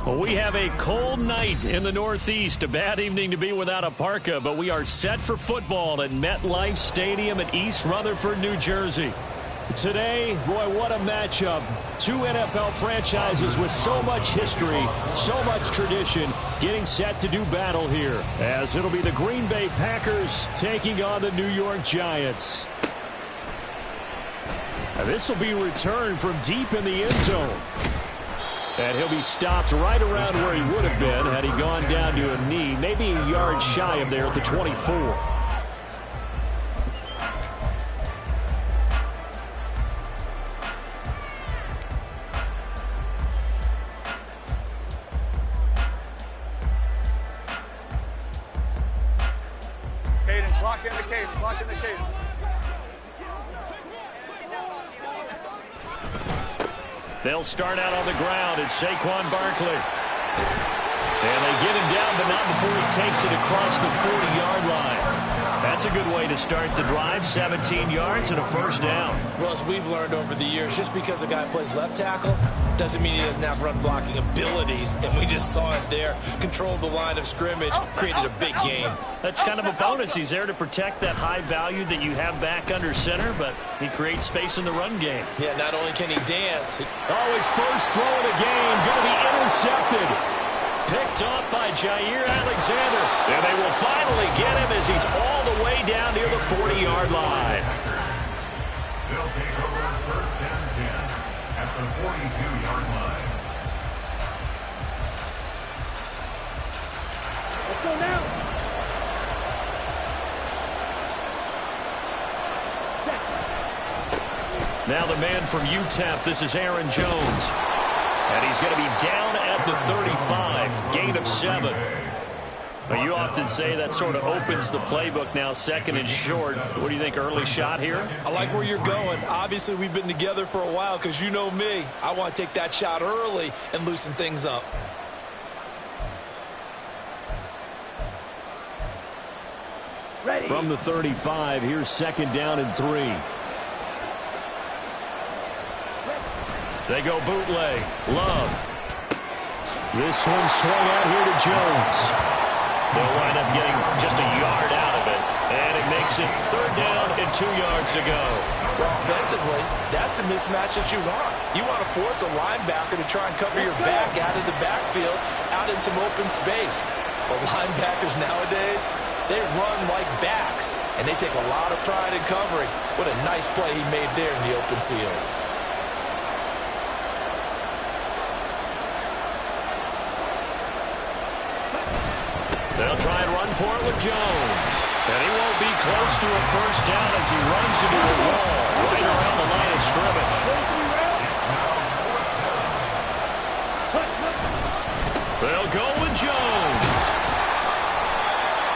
Well, we have a cold night in the Northeast. A bad evening to be without a parka, but we are set for football at MetLife Stadium in East Rutherford, New Jersey. Today, boy, what a matchup. Two NFL franchises with so much history, so much tradition, getting set to do battle here, as it'll be the Green Bay Packers taking on the New York Giants. Now, this will be returned from deep in the end zone. And he'll be stopped right around where he would have been had he gone down to a knee, maybe a yard shy of there at the 24. Cadence, lock in the cadence, lock in the cadence. They'll start out on the ground. It's Saquon Barkley. And they get him down, but not before he takes it across the 40-yard line. That's a good way to start the drive. 17 yards and a first down. Well, as we've learned over the years, just because a guy plays left tackle doesn't mean he doesn't have run-blocking abilities. And we just saw it there. Controlled the line of scrimmage, created a big gain. That's kind of a bonus. He's there to protect that high value that you have back under center, but he creates space in the run game. Yeah, not only can he dance. Oh, his first throw of the game going to be intercepted. Picked off by Jair Alexander. And they will finally get him as he's all the way down near the 40-yard line. They'll take over first and 10 at the 42-yard line. Let's go now. Now the man from UTEP, this is Aaron Jones. And he's going to be down at the 35, gain of 7. But you often say that sort of opens the playbook now, second and short. What do you think, early shot here? I like where you're going. Obviously, we've been together for a while because you know me. I want to take that shot early and loosen things up. Ready. From the 35, here's second down and 3. They go bootleg. Love. This one swung out here to Jones. They'll wind up getting just a yard out of it. And it makes it third down and 2 yards to go. Well, offensively, that's the mismatch that you want. You want to force a linebacker to try and cover your back out of the backfield, out in some open space. But linebackers nowadays, they run like backs, and they take a lot of pride in covering. What a nice play he made there in the open field. They'll try and run for it with Jones. And he won't be close to a first down as he runs into the wall right around the line of scrimmage. They'll go with Jones.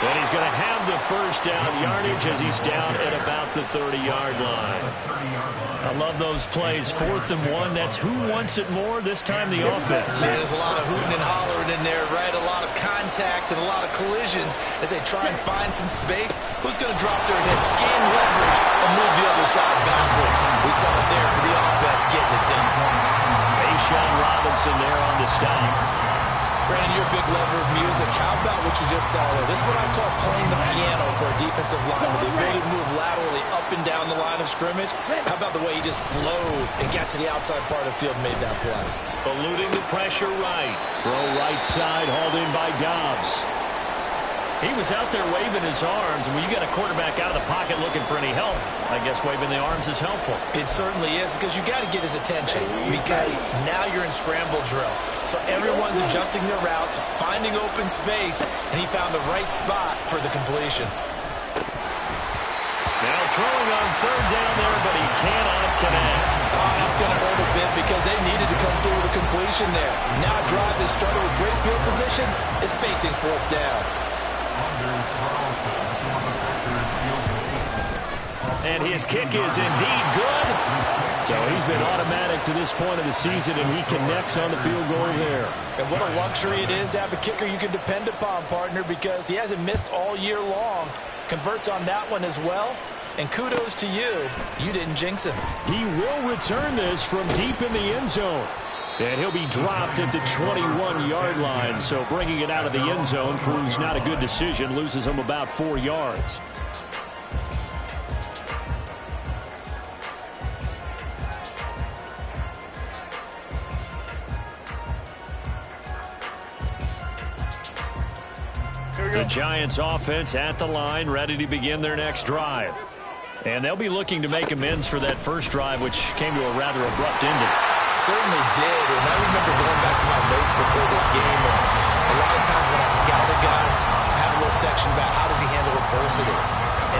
And he's going to have the first down yardage as he's down at about the 30-yard line. I love those plays. 4th and 1. That's who wants it more, this time the offense. Yeah, there's a lot of hooting and hollering in there, right? A lot of contact and a lot of collisions as they try and find some space. Who's going to drop their hips, gain leverage, and move the other side backwards? We saw it there for the offense getting it done. A'Shawn Robinson there on the stop. Brandon, you're a big lover of music. How about what you just saw there? This is what I call playing the piano for a defensive lineman. The ability to move laterally up and down the line of scrimmage. How about the way he just flowed and got to the outside part of the field and made that play? Eluding the pressure right. Throw right side, hauled in by Dobbs. He was out there waving his arms, and when you get a quarterback out of the pocket looking for any help, I guess waving the arms is helpful. It certainly is, because you got to get his attention, because now you're in scramble drill. So everyone's adjusting their routes, finding open space, and he found the right spot for the completion. Now throwing on third down there, but he cannot connect. Oh, that's going to hurt a bit because they needed to come through with a completion there. Now a drive that started with great field position is facing 4th down. And his kick is indeed good. So he's been automatic to this point of the season, and he connects on the field goal there. And what a luxury it is to have a kicker you can depend upon, partner, because he hasn't missed all year long. Converts on that one as well. And kudos to you. You didn't jinx him. He will return this from deep in the end zone. And he'll be dropped at the 21-yard line. So bringing it out of the end zone proves not a good decision. Loses him about 4 yards. The Giants offense at the line, ready to begin their next drive. And they'll be looking to make amends for that first drive, which came to a rather abrupt ending. Certainly did, and I remember going back to my notes before this game, and a lot of times when I scout a guy, I have a little section about how does he handle adversity.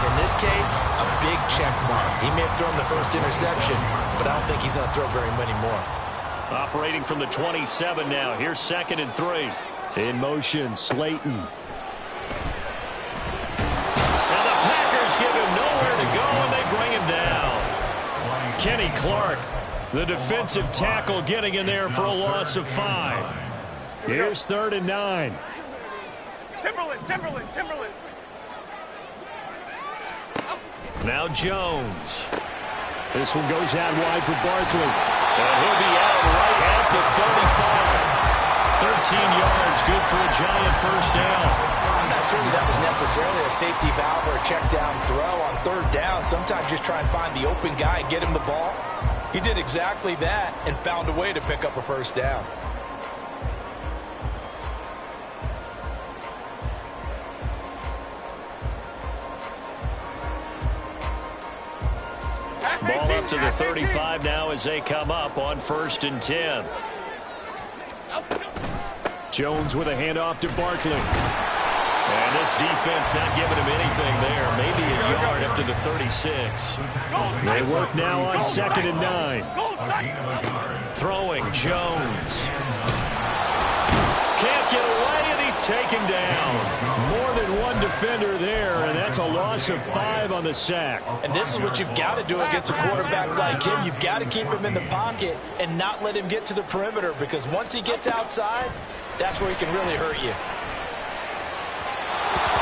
And in this case, a big check mark. He may have thrown the first interception, but I don't think he's going to throw very many more. Operating from the 27 now. Here's 2nd and 3. In motion, Slayton. And the Packers give him nowhere to go, and they bring him down. Kenny Clark, the defensive tackle, getting in there for a loss of 5. Here's 3rd and 9. Timberland. Now Jones. This one goes out wide for Barkley. And he'll be out right at the 35. 13 yards, good for a Giant first down. I'm not sure that was necessarily a safety valve or a check down throw on 3rd down. Sometimes just try and find the open guy and get him the ball. He did exactly that and found a way to pick up a first down. Ball up to the 35 now as they come up on 1st and 10. Jones with a handoff to Barkley. And this defense not giving him anything there. Maybe a yard up to the 36. They work now on 2nd and 9. Throwing Jones. Can't get away, and he's taken down. More than one defender there, and that's a loss of 5 on the sack. And this is what you've got to do against a quarterback like him. You've got to keep him in the pocket and not let him get to the perimeter, because once he gets outside, that's where he can really hurt you.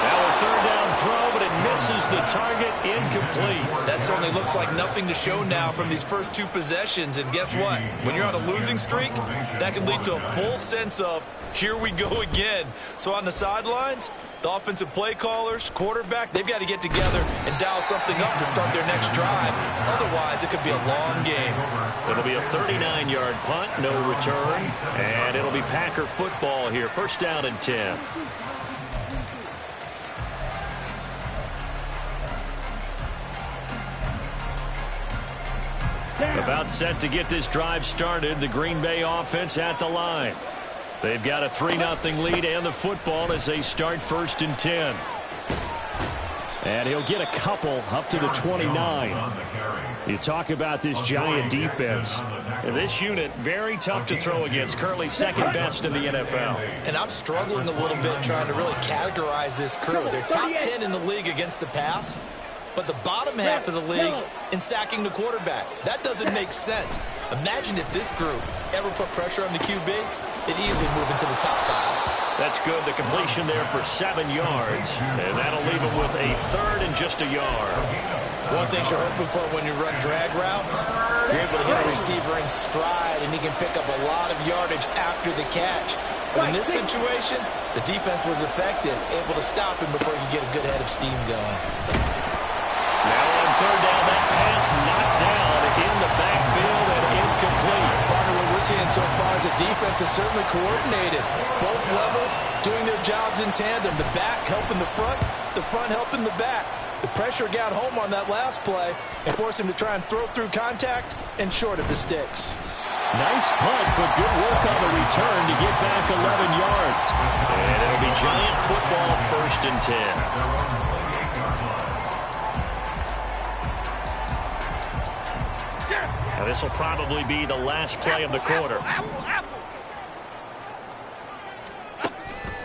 Now a 3rd down throw, but it misses the target. Incomplete. That certainly looks like nothing to show now from these first 2 possessions. And guess what? When you're on a losing streak, that can lead to a full sense of, here we go again. So on the sidelines, the offensive play callers, quarterback, they've got to get together and dial something up to start their next drive. Otherwise, it could be a long game. It'll be a 39-yard punt, no return. And it'll be Packer football here. 1st down and 10. About set to get this drive started. The Green Bay offense at the line. They've got a 3-0 lead and the football as they start 1st and 10. And he'll get a couple up to the 29. You talk about this Giant defense. This unit, very tough to throw against. Currently 2nd best in the NFL. And I'm struggling a little bit trying to really categorize this crew. They're top 10 in the league against the pass, but the bottom half of the league in sacking the quarterback. That doesn't make sense. Imagine if this group ever put pressure on the QB, they'd easily move into the top 5. That's good. The completion there for 7 yards. And that'll leave him with a 3rd and just a yard. One thing you're hoping for when you run drag routes, you're able to hit a receiver in stride, and he can pick up a lot of yardage after the catch. But in this situation, the defense was effective, able to stop him before you get a good head of steam going. Now on 3rd down, that pass knocked down in the backfield and incomplete. Partner, what we're seeing so far is the defense is certainly coordinated. Both levels doing their jobs in tandem. The back helping the front helping the back. The pressure got home on that last play and forced him to try and throw through contact and short of the sticks. Nice punt, but good work on the return to get back 11 yards. And it'll be Giant football 1st and 10. Now this will probably be the last play of the quarter.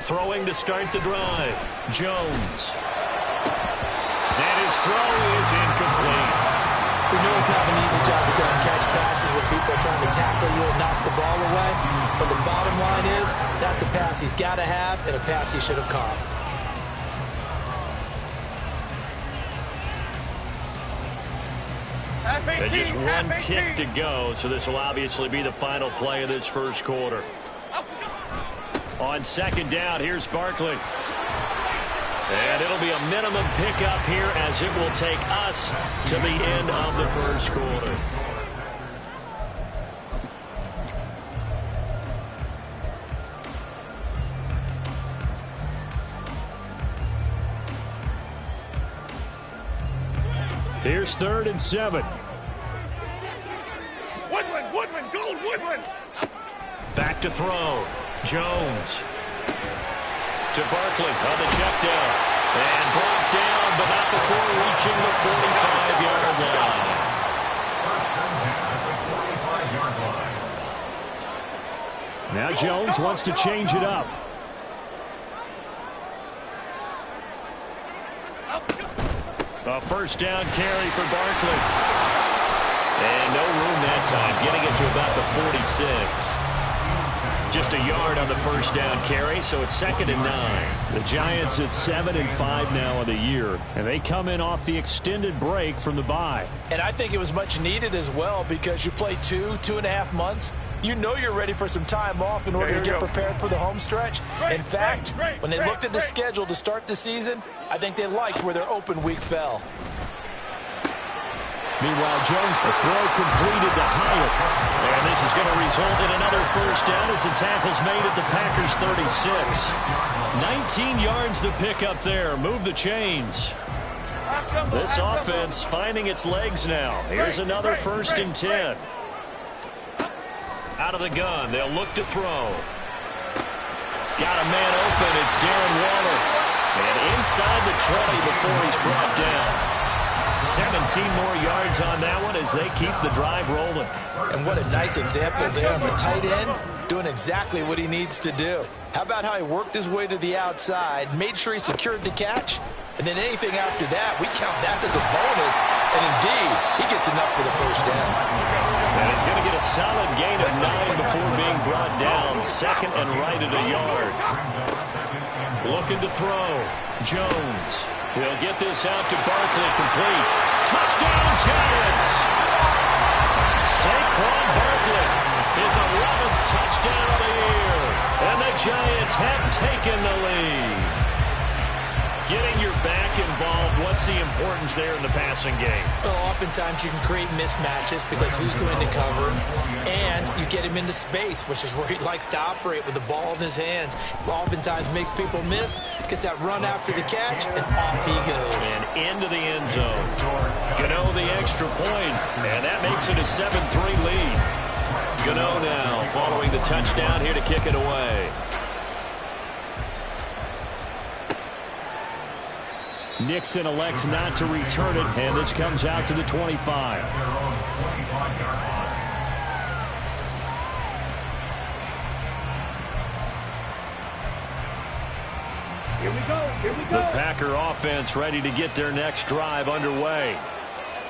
Throwing to start the drive. Jones. And his throw is incomplete. We know it's not an easy job to go and catch passes when people are trying to tackle you and knock the ball away. But the bottom line is, that's a pass he's got to have and a pass he should have caught. And just one tick to go, so this will obviously be the final play of this first quarter. On second down, here's Barkley. And it'll be a minimum pickup here as it will take us to the end of the first quarter. Here's 3rd and 7. Woodland, go, Woodland. Back to throw. Jones. To Barkley on the check down. And brought down, but not before reaching the 45-yard line. Now Jones wants to change it up. A first down carry for Barkley. And no room that time, getting it to about the 46. Just a yard on the first down carry, so it's 2nd and 9. The Giants at 7-5 now of the year, and they come in off the extended break from the bye. And I think it was much needed as well because you play 2.5 months. You know you're ready for some time off in order to get prepared for the home stretch. In fact, when they looked at the schedule to start the season, I think they liked where their open week fell. Meanwhile, Jones, the throw completed to Hyatt. And this is going to result in another first down as the tackle's made at the Packers' 36. 19 yards to pick up there. Move the chains. This offense finding its legs now. Here's another 1st and 10. Out of the gun, they'll look to throw. Got a man open, it's Darren Waller. And inside the 20 before he's brought down. 17 more yards on that one as they keep the drive rolling. And what a nice example there of a tight end doing exactly what he needs to do. How about how he worked his way to the outside, made sure he secured the catch, and then anything after that, we count that as a bonus. And indeed, he gets enough for the first down. And he's going to get a solid gain of 9 before being brought down. 2nd and right at a yard. Looking to throw. Jones. He'll get this out to Barkley, complete. Touchdown, Giants! Saquon Barkley, his 11th touchdown of the year. And the Giants have taken the lead. Getting your back involved, what's the importance there in the passing game? Well, oftentimes you can create mismatches because who's going to cover, and you get him into space, which is where he likes to operate with the ball in his hands. Oftentimes makes people miss, gets that run after the catch, and off he goes. And into the end zone. Gano the extra point, and that makes it a 7-3 lead. Gano now following the touchdown here to kick it away. Nixon elects not to return it, and this comes out to the 25. Here we go. The Packer offense ready to get their next drive underway.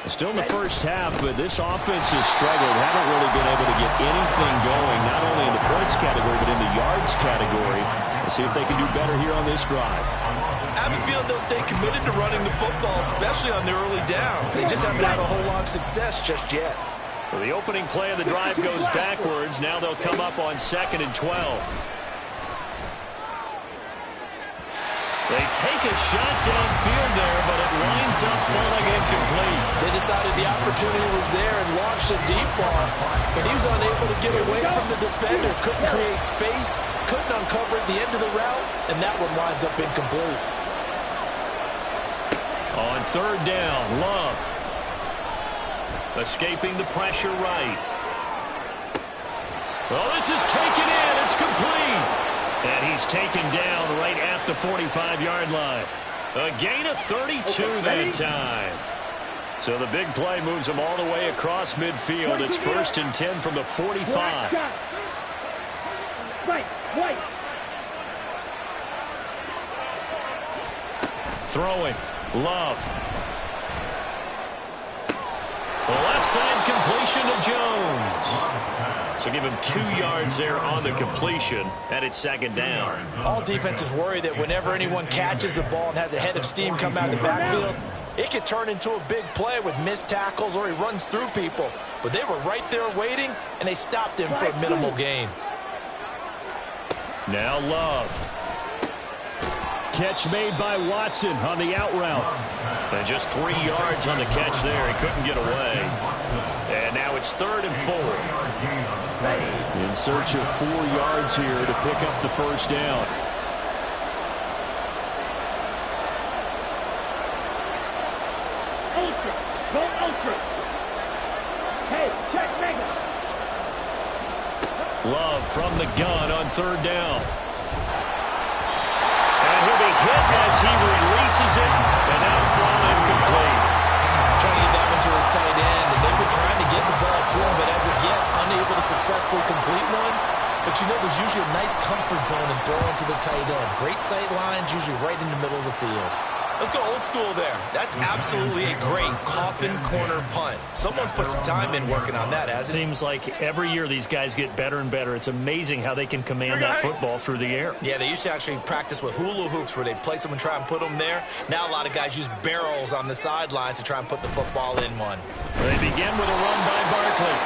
Still in the first half, but this offense has struggled. Haven't really been able to get anything going, not only in the points category, but in the yards category. We'll see if they can do better here on this drive. I have a feeling they'll stay committed to running the football, especially on their early downs. They just haven't had a whole lot of success just yet. So the opening play of the drive goes backwards. Now they'll come up on 2nd and 12. They take a shot downfield there, but it winds up falling incomplete. They decided the opportunity was there and launched a deep ball, but he was unable to get away from the defender, couldn't create space, couldn't uncover at the end of the route, and that one winds up incomplete. On 3rd down, Love. Escaping the pressure right. Well, this is taken in. It's complete. And he's taken down right at the 45-yard line. A gain of 32 that time. So the big play moves him all the way across midfield. It's 1st and 10 from the 45. Right. Throwing. Love. The left side completion to Jones. So give him 2 yards there on the completion, and it's 2nd down. All defenses worry that whenever anyone catches the ball and has a head of steam come out of the backfield, It could turn into a big play with missed tackles or he runs through people. But they were right there waiting, and they stopped him for a minimal gain. Now Love. Catch made by Watson on the out route. And just 3 yards on the catch there. He couldn't get away. And now it's 3rd and 4. In search of 4 yards here to pick up the first down. Go ultra. Hey, check mega. Love from the gun on 3rd down. And he'll be hit as he releases it. And now thrown incomplete. Trying to get that one to his tight end, and they've been trying to get the ball to him, but as of yet, unable to successfully complete one. But you know there's usually a nice comfort zone in throwing to the tight end. Great sight lines, usually right in the middle of the field. Let's go old school there. That's absolutely a great coffin corner punt. Someone's put some time in working on that, hasn't it? Seems like every year these guys get better and better. It's amazing how they can command that football through the air. Yeah, they used to actually practice with hula hoops where they place them and try and put them there. Now a lot of guys use barrels on the sidelines to try and put the football in one. They begin with a run by Barkley.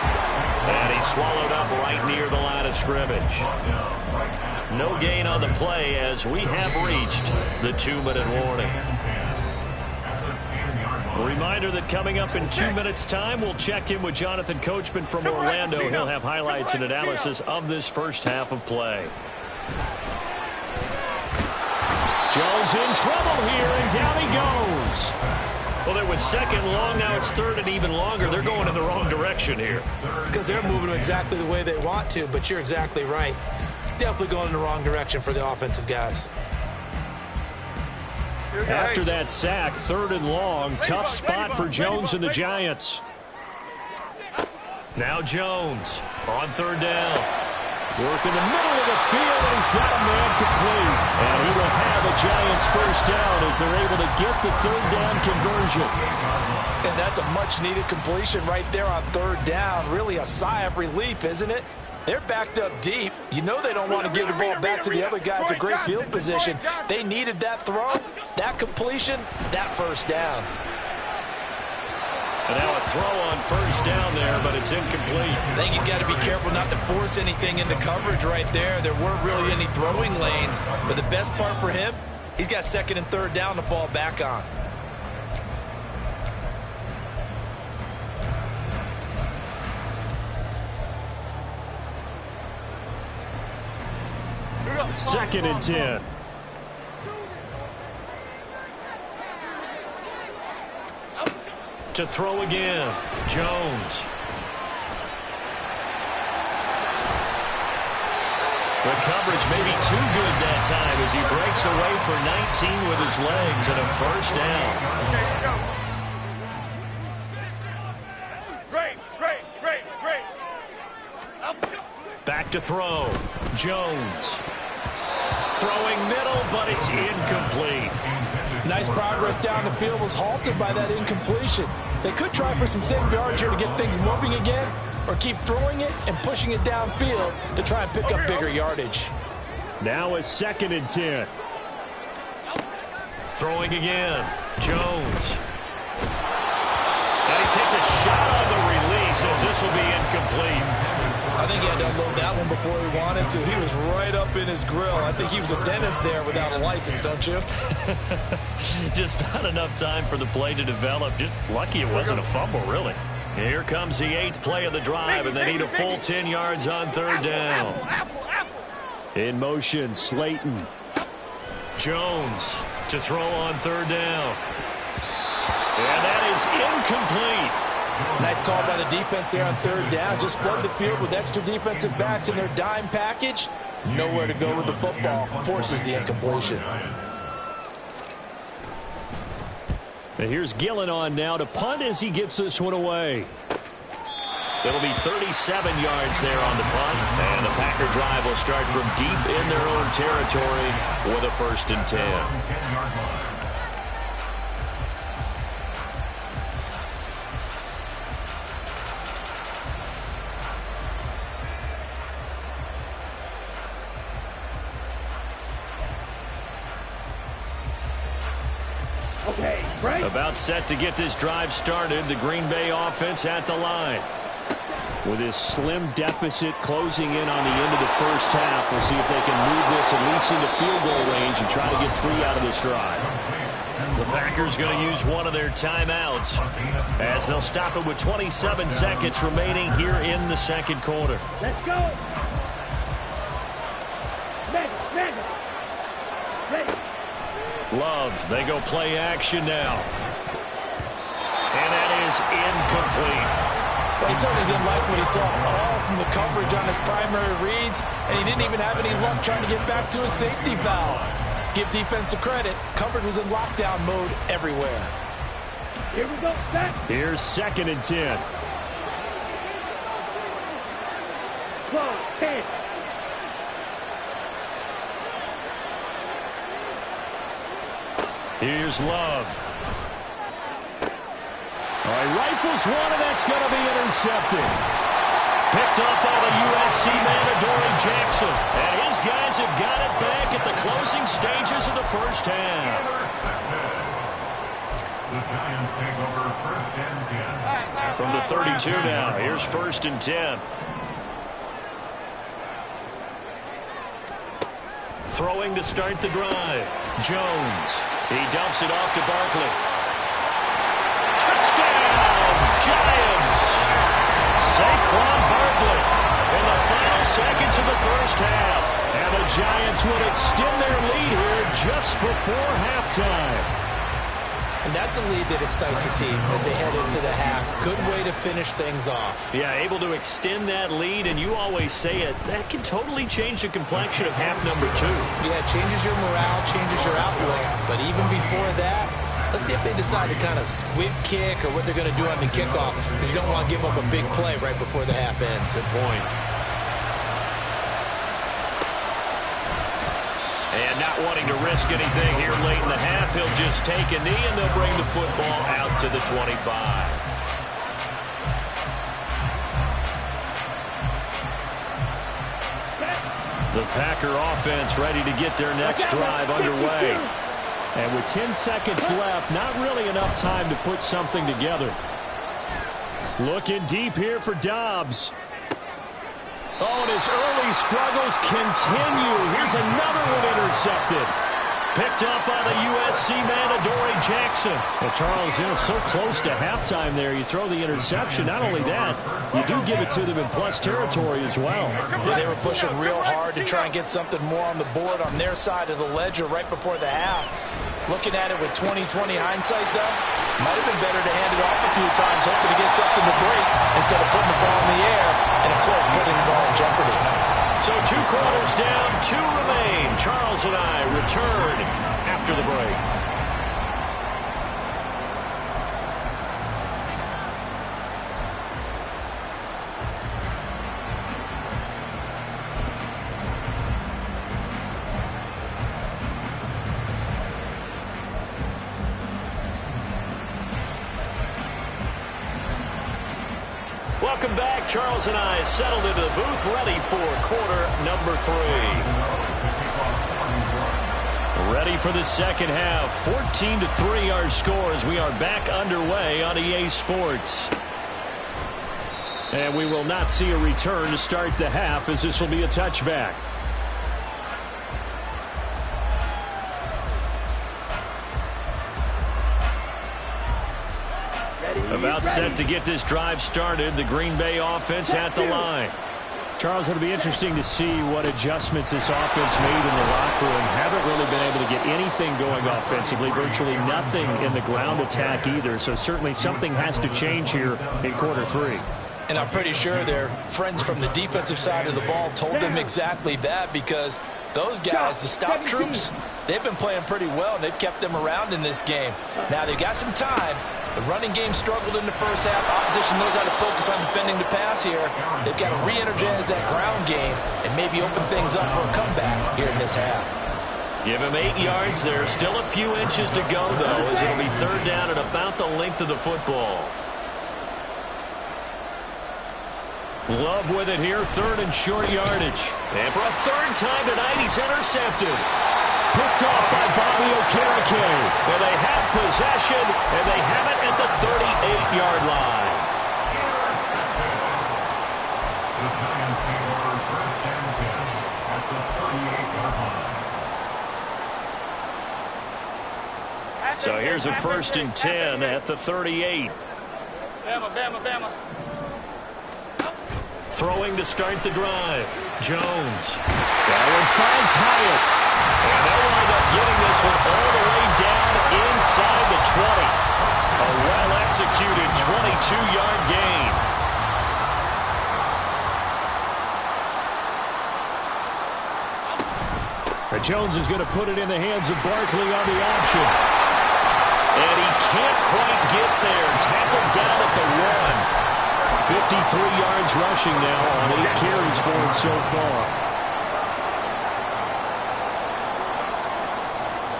And he's swallowed up right near the line of scrimmage. No gain on the play as we have reached the 2-minute warning. A reminder that coming up in 2 minutes' time, we'll check in with Jonathan Coachman from Orlando. He'll have highlights and analysis of this first half of play. Jones in trouble here, and down he goes. Well, it was 2nd long, now it's 3rd and even longer. They're going in the wrong direction here. Because they're moving exactly the way they want to, but you're exactly right. Definitely going in the wrong direction for the offensive guys. After that sack, 3rd and long, tough spot for Jones and the Giants. Now Jones on 3rd down. Working the middle of the field, and he's got a man complete. And he will have the Giants first down as they're able to get the 3rd down conversion. And that's a much-needed completion right there on 3rd down. Really a sigh of relief, isn't it? They're backed up deep. You know they don't want to give the ball back to the other guy. It's a great field position. They needed that throw, that completion, that first down. And now a throw on 1st down there, but it's incomplete. I think he's got to be careful not to force anything into coverage right there. There weren't really any throwing lanes, but the best part for him, he's got 2nd and 3rd down to fall back on. Second and 10. To throw again, Jones. The coverage may be too good that time as he breaks away for 19 with his legs and a first down. Great. Back to throw, Jones. Throwing middle, but it's incomplete. Nice progress down the field was halted by that incompletion. They could try for some safe yards here to get things moving again, or keep throwing it and pushing it downfield to try and pick up bigger yardage. Now a 2nd and 10. Throwing again, Jones. And he takes a shot on the release as this will be incomplete. I think he had to unload that one before he wanted to. He was right up in his grill. I think he was a dentist there without a license, don't you? Just not enough time for the play to develop. Just lucky it wasn't a fumble, really. Here comes the 8th play of the drive, and they need a full 10 yards on 3rd down. In motion, Slayton. Jones to throw on 3rd down. And that is incomplete. Nice call by the defense there on 3rd down. Just flood the field with extra defensive backs in their dime package. Nowhere to go with the football. Forces the incompletion. And here's Gillen on now to punt as he gets this one away. It'll be 37 yards there on the punt. And the Packer drive will start from deep in their own territory with a 1st and 10. Okay, break. About set to get this drive started, the Green Bay offense at the line. With his slim deficit closing in on the end of the first half, we'll see if they can move this at least into field goal range and try to get 3 out of this drive. The Packers going to use one of their timeouts as they'll stop it with 27 seconds remaining here in the second quarter. Let's go. Mega. Ready. Love, they go play action now. And that is incomplete. He certainly didn't like what he saw all from the coverage on his primary reads, and he didn't even have any luck trying to get back to a safety valve. Give defense a credit. Coverage was in lockdown mode everywhere. Here we go, set. Here's 2nd and 10. Close, 10. Here's Love. All right, rifles one, and that's going to be intercepted. Picked up by the USC man, Adoree Jackson. And his guys have got it back at the closing stages of the first half. The Giants take over 1st and 10. From the 32 now, here's 1st and 10. Throwing to start the drive. Jones. He dumps it off to Barkley. Touchdown, Giants! Saquon Barkley in the final seconds of the first half. And the Giants would extend their lead here just before halftime. And that's a lead that excites a team as they head into the half. Good way to finish things off. Yeah, able to extend that lead, and you always say it, that can totally change the complexion of half number 2. Yeah, it changes your morale, changes your outlook. But even before that, let's see if they decide to kind of squib kick or what they're going to do on the kickoff, because you don't want to give up a big play right before the half ends. Good point. And not wanting to risk anything here late in the half, he'll just take a knee, and they'll bring the football out to the 25. The Packer offense ready to get their next drive underway. And with 10 seconds left, not really enough time to put something together. Looking deep here for Dobbs. Oh, and his early struggles continue. Here's another one intercepted. Picked up by the USC man, Adoree Jackson. Well, Charles, so close to halftime there. You throw the interception. Not only that, you do give it to them in plus territory as well. Yeah, they were pushing real hard to try and get something more on the board on their side of the ledger right before the half. Looking at it with 20/20 hindsight, though, might have been better to hand it off a few times, hoping to get something to break instead of putting the ball in the air and, of course, putting the ball in jeopardy. So 2 quarters down, 2 remain. Charles and I return after the break. Welcome back. Charles and I settled into the booth, ready for quarter number 3. Ready for the second half. 14-3 our score as we are back underway on EA Sports. And we will not see a return to start the half, as this will be a touchback. About set to get this drive started, the Green Bay offense at the line. Charles, it'll be interesting to see what adjustments this offense made in the locker room. Haven't really been able to get anything going offensively, virtually nothing in the ground attack either. So certainly something has to change here in quarter 3. And I'm pretty sure their friends from the defensive side of the ball told them exactly that, because those guys, the stop troops, they've been playing pretty well, and they've kept them around in this game. Now, they've got some time. The running game struggled in the first half. Opposition knows how to focus on defending the pass here. They've got to re-energize that ground game and maybe open things up for a comeback here in this half. Give him 8 yards there. Still a few inches to go, though, as it'll be third down at about the length of the football. Love with it here, 3rd and short yardage. And for a 3rd time tonight, he's intercepted. picked off by Bobby Okereke. And they have possession, and they have it at the 38-yard line. The Giants take over first and 10 at the 38-yard line. So here's a first and 10 at the 38. Bama. Throwing to start the drive. Jones. That one finds Hyatt. And they'll wind up getting this one all the way down inside the 20. A well-executed 22-yard gain. Jones is going to put it in the hands of Barkley on the option. And he can't quite get there. Tackled down at the 1. 53 yards rushing now on 8 carries for him so far.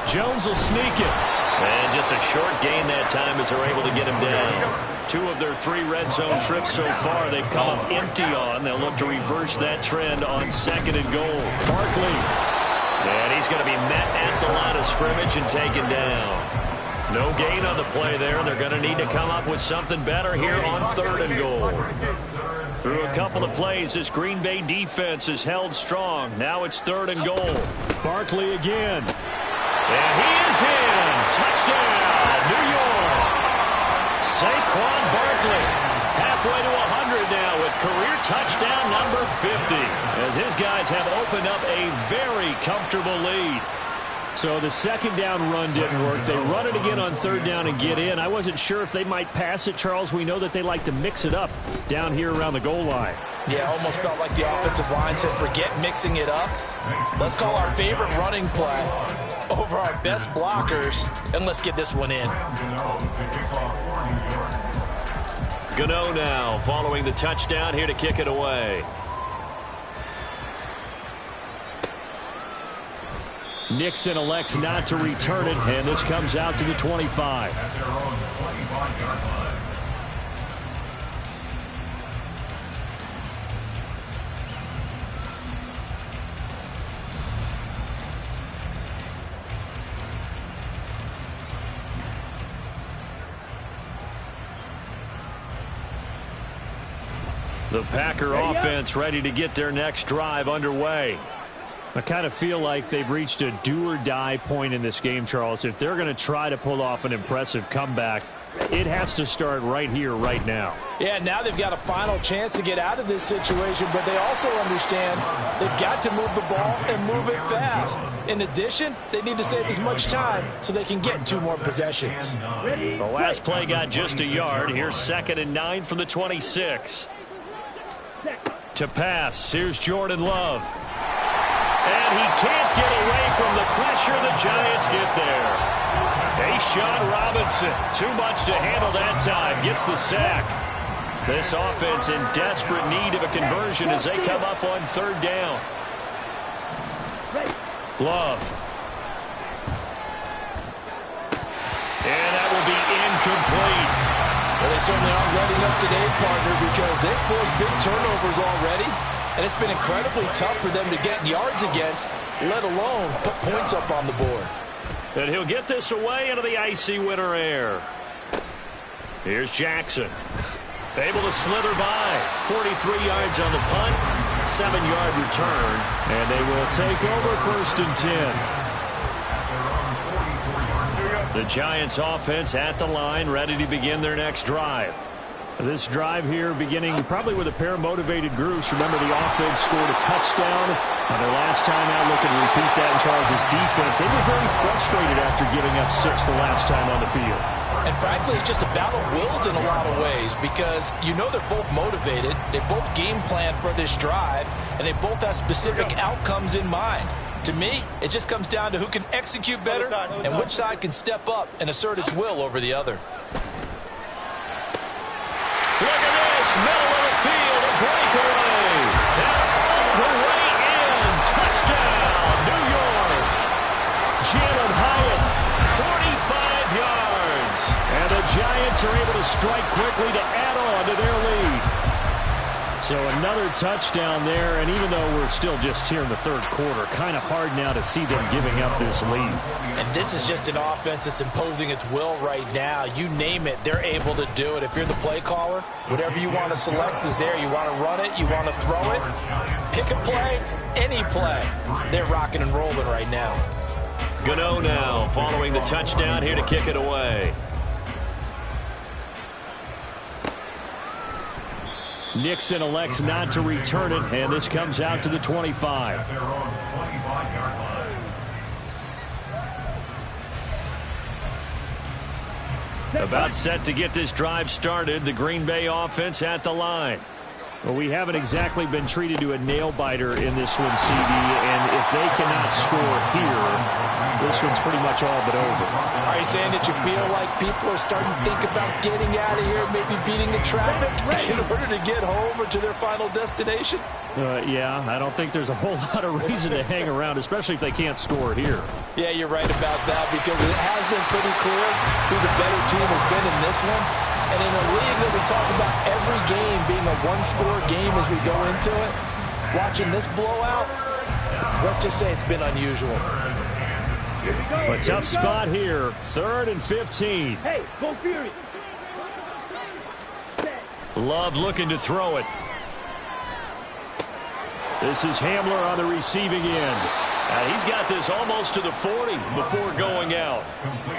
Jones will sneak it. And just a short gain that time as they're able to get him down. 2 of their 3 red zone trips so far they've come up empty on. They'll look to reverse that trend on 2nd and goal. Barkley. And he's going to be met at the line of scrimmage and taken down. No gain on the play there. They're going to need to come up with something better here on 3rd and goal. Through a couple of plays, this Green Bay defense is held strong. Now it's 3rd and goal. Barkley again. And he is in. Touchdown, New York. Saquon Barkley. Halfway to 100 now with career touchdown number 50. As his guys have opened up a very comfortable lead. So the 2nd down run didn't work. They run it again on 3rd down and get in. I wasn't sure if they might pass it, Charles. We know that they like to mix it up down here around the goal line. Yeah, almost felt like the offensive line said, forget mixing it up. Let's call our favorite running play over our best blockers, and let's get this one in. Gano now following the touchdown here to kick it away. Nixon elects not to return it, and this comes out to the 25. At their own 25-yard line. The Packer offense ready to get their next drive underway. I kind of feel like they've reached a do-or-die point in this game, Charles. If they're going to try to pull off an impressive comeback, it has to start right here, right now. Yeah, now they've got a final chance to get out of this situation, but they also understand they've got to move the ball and move it fast. In addition, they need to save as much time so they can get 2 more possessions. The last play got just a yard. Here's 2nd and 9 from the 26. To pass, here's Jordan Love. And he can't get away from the pressure. The Giants get there. A'Shawn Robinson, too much to handle that time, gets the sack. This offense in desperate need of a conversion as they come up on 3rd down. Love. And that will be incomplete. Well, they certainly aren't ready up today, partner, because they've forced big turnovers already. And it's been incredibly tough for them to get yards against, let alone put points up on the board. And he'll get this away into the icy winter air. Here's Jackson. Able to slither by. 43 yards on the punt. 7-yard return. And they will take over 1st and 10. The Giants offense at the line, ready to begin their next drive. This drive here beginning probably with a pair of motivated groups. Remember, the offense scored a touchdown on their last time out. Looking to repeat that in Charles' defense. They were very frustrated after giving up 6 the last time on the field. And frankly, it's just a battle of wills in a lot of ways because you know they're both motivated. They both game plan for this drive, and they both have specific outcomes in mind. To me, it just comes down to who can execute better and which side can step up and assert its will over the other. Look at this, middle of the field, a breakaway. And all the way in, touchdown, New York. Jalen Hyatt, 45 yards. And the Giants are able to strike quickly to add on to their lead. So another touchdown there, and even though we're still just here in the third quarter, kind of hard now to see them giving up this lead. And this is just an offense that's imposing its will right now. You name it, they're able to do it. If you're the play caller, whatever you want to select is there. You want to run it, you want to throw it, pick a play, any play. They're rocking and rolling right now. Gano now following the touchdown here to kick it away. Nixon elects not to return it, and this comes out to the 25. At their own 25-yard line. About set to get this drive started, the Green Bay offense at the line. Well, we haven't exactly been treated to a nail-biter in this one, CD, and if they cannot score here, this one's pretty much all but over. Are you saying that you feel like people are starting to think about getting out of here, maybe beating the traffic in order to get home or to their final destination? Yeah, I don't think there's a whole lot of reason to hang around, especially if they can't score here. Yeah, you're right about that, because it has been pretty clear who the better team has been in this one. And in a league that we talk about every game being a one-score game as we go into it, watching this blowout, let's just say it's been unusual. A tough spot here. 3rd and 15. Hey, go Fury. Love looking to throw it. This is Hamler on the receiving end. He's got this almost to the 40 before going out.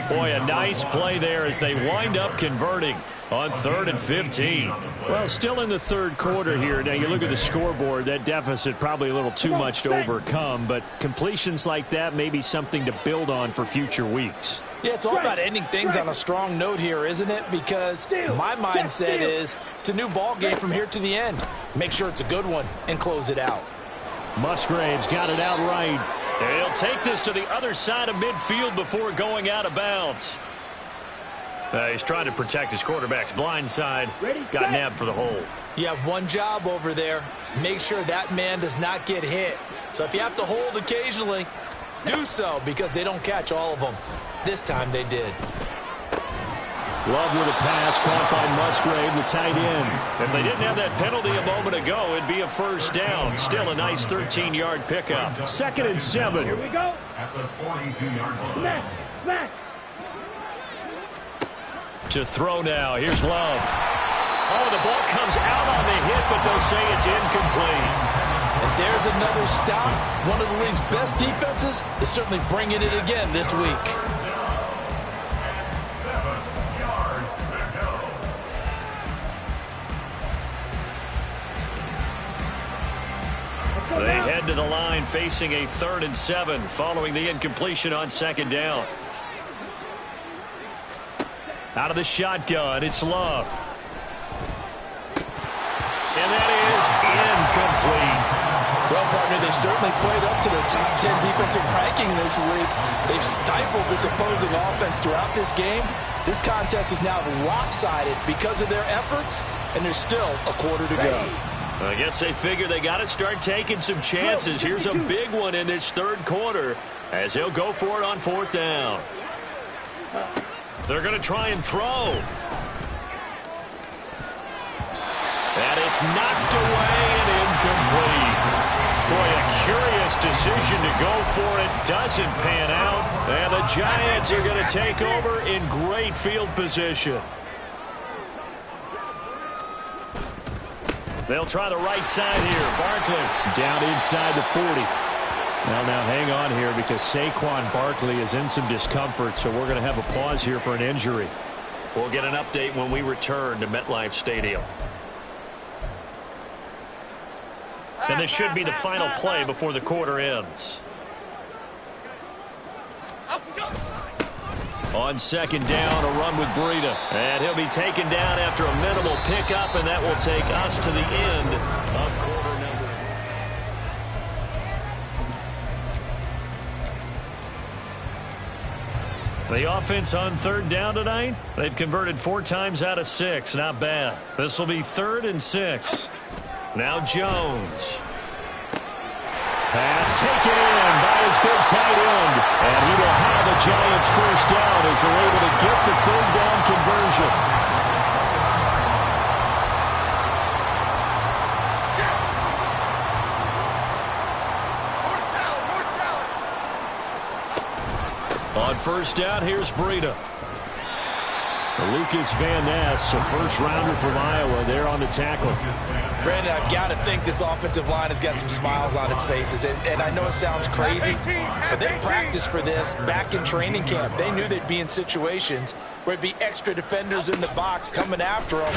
Boy, a nice play there as they wind up converting on 3rd and 15. Well, still in the third quarter here. Now, you look at the scoreboard, that deficit probably a little too much to overcome, but completions like that may be something to build on for future weeks. Yeah, it's all about ending things on a strong note here, isn't it? Because my mindset is it's a new ball game from here to the end. Make sure it's a good one and close it out. Musgraves got it out right. He'll take this to the other side of midfield before going out of bounds. He's trying to protect his quarterback's blind side. Got nabbed for the hold. You have one job over there. Make sure that man does not get hit. So if you have to hold occasionally, do so, because they don't catch all of them. This time they did. Love with a pass caught by Musgrave, the tight end. If they didn't have that penalty a moment ago, it'd be a first down. Still a nice 13-yard pickup. 2nd and 7. Here we go. At the 42-yard line. Smash, smash. To throw now. Here's Love. Oh, the ball comes out on the hit, but they'll say it's incomplete. And there's another stop. One of the league's best defenses is certainly bringing it again this week. They head to the line facing a 3rd and 7 following the incompletion on 2nd down. Out of the shotgun, it's Love. And that is incomplete. Well, partner, they've certainly played up to their top 10 defensive ranking this week. They've stifled this opposing offense throughout this game. This contest is now lopsided because of their efforts, and there's still a quarter to go. I guess they figure they got to start taking some chances. Here's a big one in this third quarter as he'll go for it on 4th down. They're going to try and throw. And it's knocked away and incomplete. Boy, a curious decision to go for it. Doesn't pan out. And the Giants are going to take over in great field position. They'll try the right side here. Barkley down inside the 40. Now hang on here because Saquon Barkley is in some discomfort, so we're going to have a pause here for an injury. We'll get an update when we return to MetLife Stadium. And this should be the final play before the quarter ends. On 2nd down, a run with Breida. And he'll be taken down after a minimal pickup, and that will take us to the end of quarter number 4. The offense on 3rd down tonight, they've converted 4 times out of 6. Not bad. This will be 3rd and 6. Now Jones. Pass taken in by his big tight end. And he will have a Giants first down as they're able to get the 3rd down conversion. On first down, here's Breida. Lucas Van Ness, a first-rounder from Iowa, there on the tackle. Brandon, I've got to think this offensive line has got some smiles on its faces. And I know it sounds crazy, but they practiced for this back in training camp. They knew they'd be in situations where it'd be extra defenders in the box coming after them,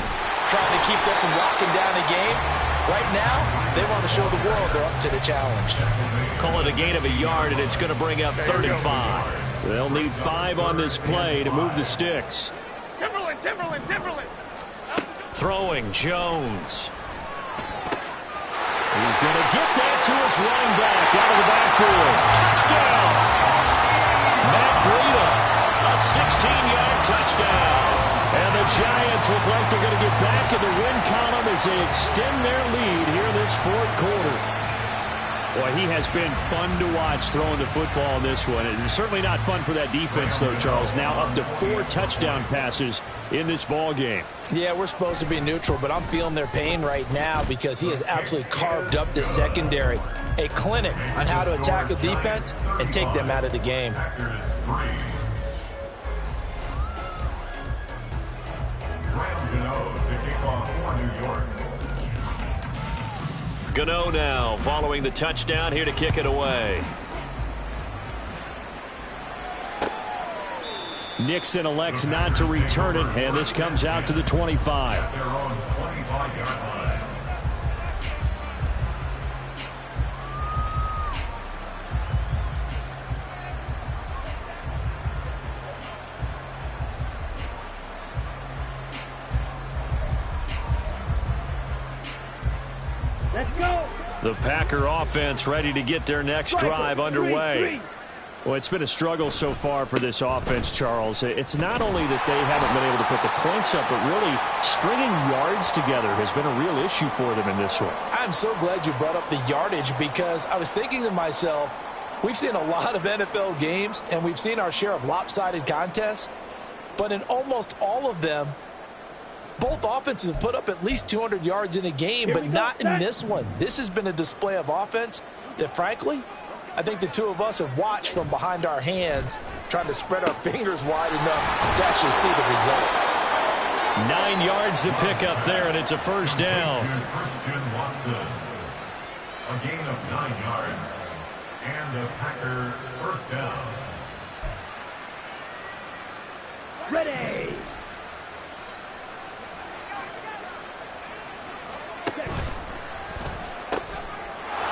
trying to keep them from locking down a game. Right now, they want to show the world they're up to the challenge. Call it a gain of a yard, and it's going to bring up 3rd and 5. They'll need 5 on this play to move the sticks. Timberland. Throwing, Jones. He's going to get that to his running back out of the backfield. Touchdown! Matt Breida, a 16-yard touchdown. And the Giants look like they're going to get back in the win column as they extend their lead here in this 4th quarter. Boy, he has been fun to watch throwing the football in this one. It's certainly not fun for that defense, though, Charles. Now up to 4 touchdown passes in this ball game. Yeah, we're supposed to be neutral, but I'm feeling their pain right now because he has absolutely carved up this secondary. A clinic on how to attack a defense and take them out of the game. Gano now following the touchdown here to kick it away. Nixon elects not to return it, and this comes out to the 25. Their own 25-yard line. Let's go. The Packer offense ready to get their next drive underway. Well, it's been a struggle so far for this offense, Charles. It's not only that they haven't been able to put the points up, but really stringing yards together has been a real issue for them in this one. I'm so glad you brought up the yardage because I was thinking to myself, we've seen a lot of NFL games and we've seen our share of lopsided contests, but in almost all of them, both offenses have put up at least 200 yards in a game, but not in this one. This has been a display of offense that, frankly, I think the two of us have watched from behind our hands, trying to spread our fingers wide enough to actually see the result. 9 yards to pick up there, and it's a first down. Christian Watson. A gain of 9 yards. And the Packer first down. Ready.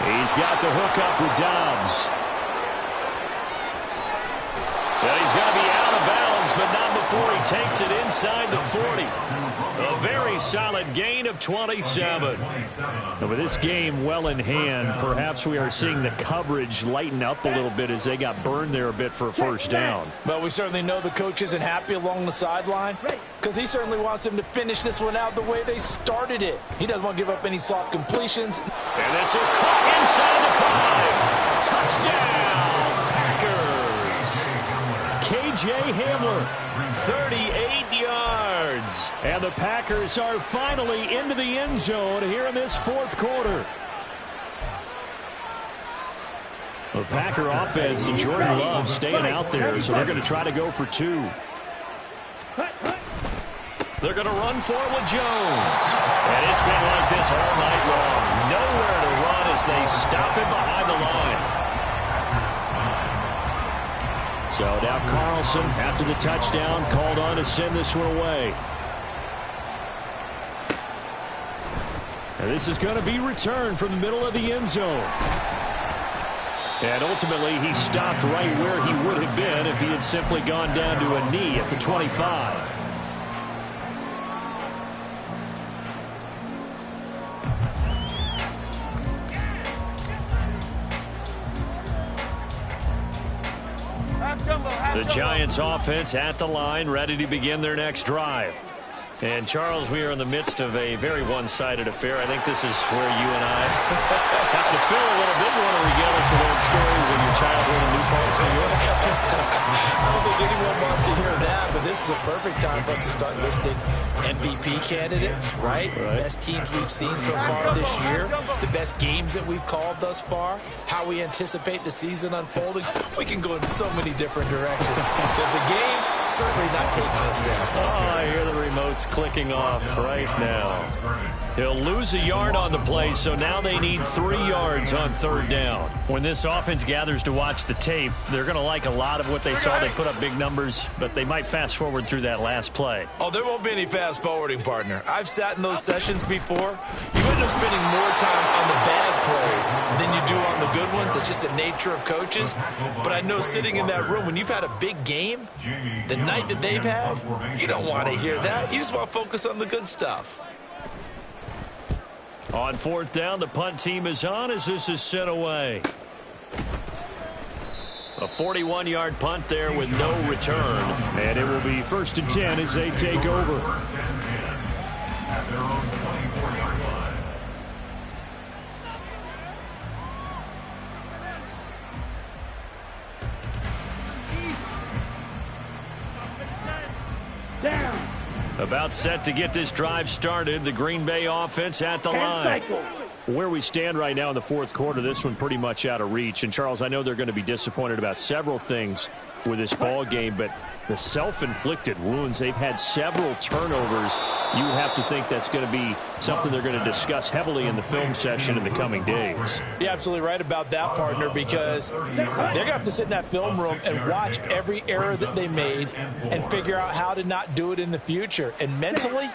He's got the hook up with Dobbs. Well, he's going to be out of bounds, but not before he takes it inside the 40. A very solid gain of 27. And with this game well in hand, perhaps we are seeing the coverage lighten up a little bit as they got burned there a bit for a first down. But we certainly know the coach isn't happy along the sideline because he certainly wants them to finish this one out the way they started it. He doesn't want to give up any soft completions. And this is caught inside the 5. Touchdown, Packers. K.J. Hamler, 38 yards. And the Packers are finally into the end zone here in this 4th quarter. The Packer offense and Jordan Love staying out there, so they're going to try to go for 2. They're going to run for it with Jones. And it's been like this all night long. Nowhere to run as they stop him behind the line. So now Carlson, after the touchdown, called on to send this one away. And this is going to be returned from the middle of the end zone. And ultimately, he stopped right where he would have been if he had simply gone down to a knee at the 25. The Giants offense at the line, ready to begin their next drive. And, Charles, we are in the midst of a very one-sided affair. I think this is where you and I have to Phil, a little bit. You want to regale us with old stories of your childhood in New Paltz, New York? I don't think anyone wants to hear that, but this is a perfect time for us to start listing MVP candidates, right? Best teams we've seen so far this year, the best games that we've called thus far, how we anticipate the season unfolding. We can go in so many different directions because the game certainly not taking us there. Oh, I hear the remotes clicking off right now. He'll lose a yard on the play, so now they need 3 yards on third down. When this offense gathers to watch the tape, they're going to like a lot of what they saw. They put up big numbers, but they might fast forward through that last play. Oh, there won't be any fast forwarding, partner. I've sat in those sessions before. You end up spending more time on the bad plays than you do on the good ones. It's just the nature of coaches. But I know sitting in that room, when you've had a big game, the night that they've had, you don't want to hear that. You just want to focus on the good stuff. On fourth down, the punt team is on as this is sent away. A 41-yard punt there with no return. And it will be 1st and 10 as they take over. At their own 24-yard line. Down. About set to get this drive started. The Green Bay offense at the line. Where we stand right now in the fourth quarter, this one pretty much out of reach. And, Charles, I know they're going to be disappointed about several things with this ball game, but the self-inflicted wounds, they've had several turnovers. You have to think that's going to be something they're going to discuss heavily in the film session in the coming days. You're absolutely right about that, partner, because they're going to have to sit in that film room and watch every error that they made and figure out how to not do it in the future. And mentally,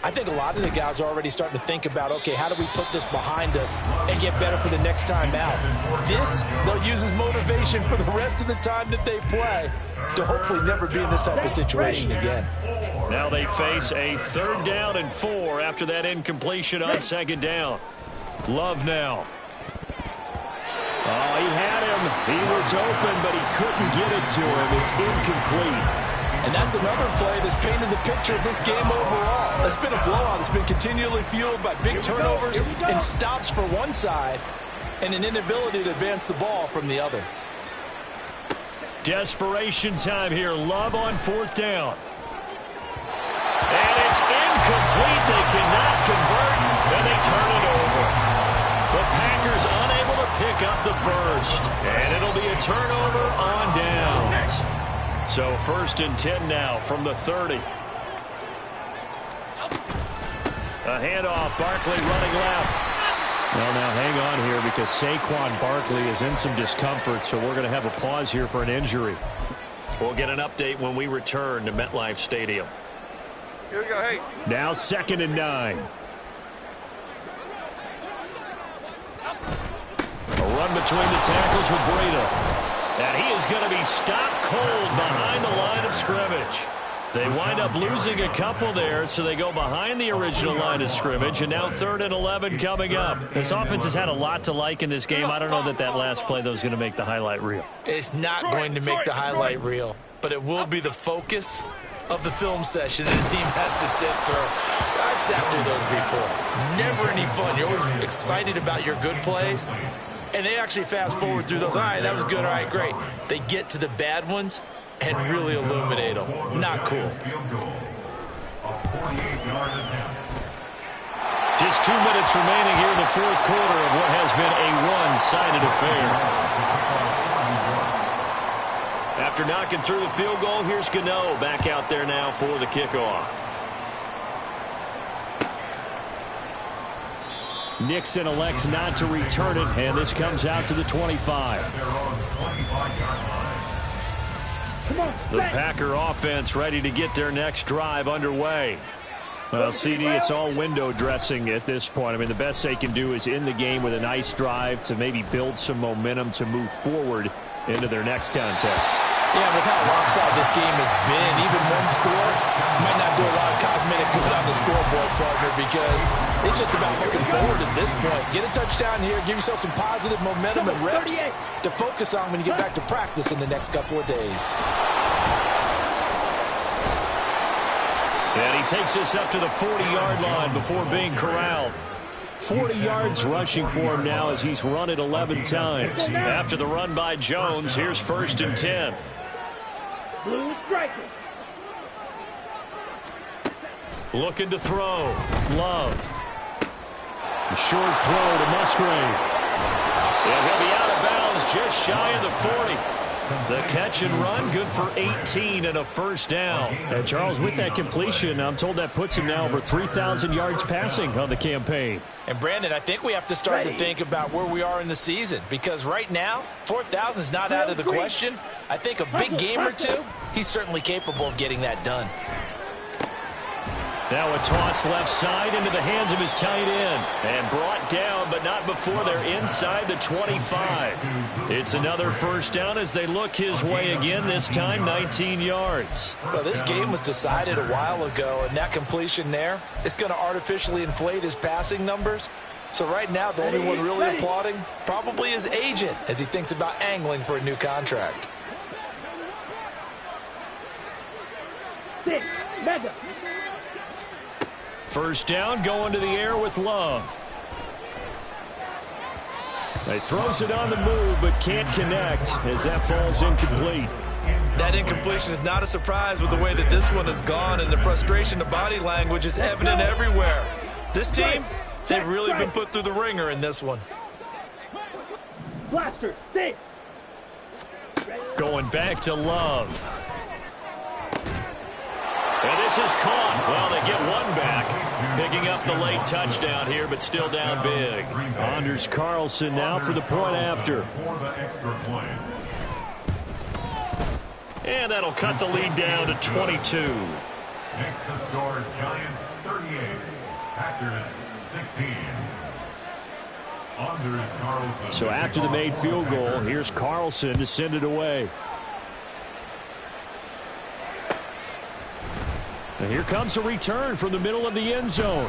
I think a lot of the guys are already starting to think about, okay, how do we put this behind us and get better for the next time out? This, they'll use as motivation for the rest of the time that they play to hopefully never be in this type of situation again. Now they face a 3rd down and 4 after that incompletion on 2nd down. Love now. Oh, he had him. He was open, but he couldn't get it to him. It's incomplete. And that's another play that's painted the picture of this game overall. It's been a blowout. It's been continually fueled by big turnovers and stops for one side and an inability to advance the ball from the other. Desperation time here. Love on 4th down. And it's incomplete. They cannot convert, and they turn it over. The Packers unable to pick up the first. And it'll be a turnover on downs. So 1st and 10 now from the 30. A handoff. Barkley running left. Well, now hang on here because Saquon Barkley is in some discomfort, so we're going to have a pause here for an injury. We'll get an update when we return to MetLife Stadium. Here we go, hey. Now 2nd and 9. A run between the tackles with Breida. And he is going to be stopped cold behind the line of scrimmage. They wind up losing a couple there, so they go behind the original line of scrimmage, and now 3rd and 11 coming up. This offense has had a lot to like in this game. I don't know that last play, though, is going to make the highlight reel. It's not going to make the highlight reel, but it will be the focus of the film session that the team has to sit through. I've sat through those before. Never any fun. You're always excited about your good plays. And they actually fast forward through those. All right, that was good. All right, great. They get to the bad ones and really illuminate them. Not cool. Just 2 minutes remaining here in the fourth quarter of what has been a one-sided affair. After knocking through the field goal, here's Gano back out there now for the kickoff. Nixon elects not to return it, and this comes out to the 25. The Packer offense ready to get their next drive underway. Well, CD, it's all window dressing at this point. I mean, the best they can do is in the game with a nice drive to maybe build some momentum to move forward into their next contest. Yeah, with how lopsided this game has been, even one score might not do a lot of cosmetic good on the scoreboard, partner, because it's just about looking forward at this point. Get a touchdown here, give yourself some positive momentum and reps to focus on when you get back to practice in the next couple of days. And he takes this up to the 40-yard line before being corralled. 40 yards rushing for him now as he's run it 11 times. After the run by Jones, here's 1st and 10. Blue striker. Looking to throw. Love. A short throw to Musgrave. And he'll be out of bounds just shy of the 40. The catch and run, good for 18 and a 1st down. And Charles, with that completion, I'm told that puts him now over 3,000 yards passing on the campaign. And Brandon, I think we have to start to think about where we are in the season, because right now, 4,000 is not out of the question. I think a big game or two, he's certainly capable of getting that done. Now a toss left side into the hands of his tight end. And brought down, but not before they're inside the 25. It's another 1st down as they look his way again, this time 19 yards. Well, this game was decided a while ago, and that completion there is going to artificially inflate his passing numbers. So right now, the only one really applauding probably his agent as he thinks about angling for a new contract. 6, mega. 1st down, going to the air with Love. He throws it on the move, but can't connect as that falls incomplete. That incompletion is not a surprise with the way that this one has gone, and the frustration, the body language is evident everywhere. This team, they've really been put through the ringer in this one. Blaster, 6. Going back to Love. And this is caught. Well, they get one back. Picking up the late touchdown here, but still down big. Anders Carlson now for the point after. And that'll cut the lead down to 22. Next to score, Giants 38, Packers 16. Anders Carlson. So after the made field goal, here's Carlson to send it away. And here comes a return from the middle of the end zone.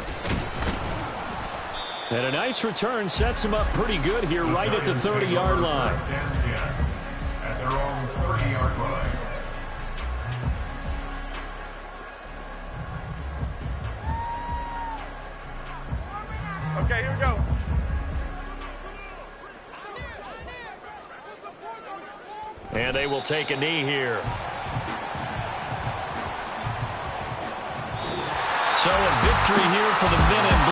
And a nice return sets him up pretty good here right at the 30-yard line. At their own 30-yard line. Okay, here we go. And they will take a knee here. So a victory here for the men in blue.